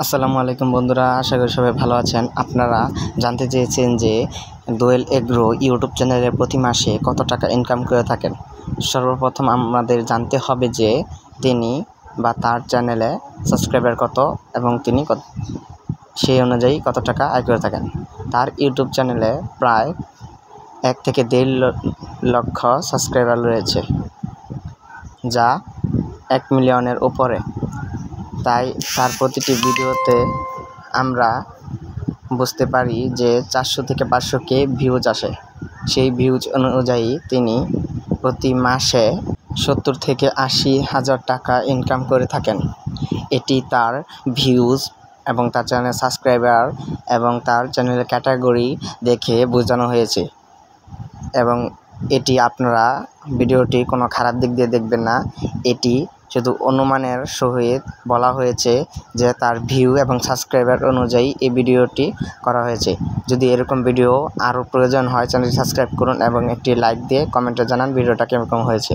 আসসালামু আলাইকুম বন্ধুরা, আশা করি সবাই ভালো আছেন। আপনারা জানতে চেয়েছেন যে দোয়েল এগ্রো ইউটিউব চ্যানেলে প্রতি মাসে কত টাকা ইনকাম করে থাকেন। সর্বপ্রথম আমাদের জানতে হবে যে তিনি বা তার চ্যানেলে সাবস্ক্রাইবার কত এবং তিনি সেই অনুযায়ী কত টাকা আয় করে থাকেন। তার ইউটিউব চ্যানেলে প্রায় 1 থেকে 1.5 লক্ষ সাবস্ক্রাইবার রয়েছে, যা 1 মিলিয়নের উপরে। তাই তার প্রতিটি ভিডিওতে আমরা বুঝতে পারি যে 400 থেকে 500K ভিউজ আসে। সেই ভিউজ অনুযায়ী তিনি প্রতি মাসে 70 থেকে 80 হাজার টাকা ইনকাম করে থাকেন। এটি তার ভিউজ এবং তার চ্যানেল সাবস্ক্রাইবার এবং তার চ্যানেলের ক্যাটাগরি দেখে বোঝানো হয়েছে। এবং এটি আপনারা ভিডিওটি কোনো খারাপ দিক দিয়ে দেখবেন না। এটি শুধু অনুমানের সহিত বলা হয়েছে যে তার ভিউ এবং সাবস্ক্রাইবার অনুযায়ী এই ভিডিওটি করা হয়েছে। যদি এরকম ভিডিও আরও প্রয়োজন হয়, চ্যানেলটি সাবস্ক্রাইব করুন এবং একটি লাইক দিয়ে কমেন্টে জানান ভিডিওটা কেমন হয়েছে।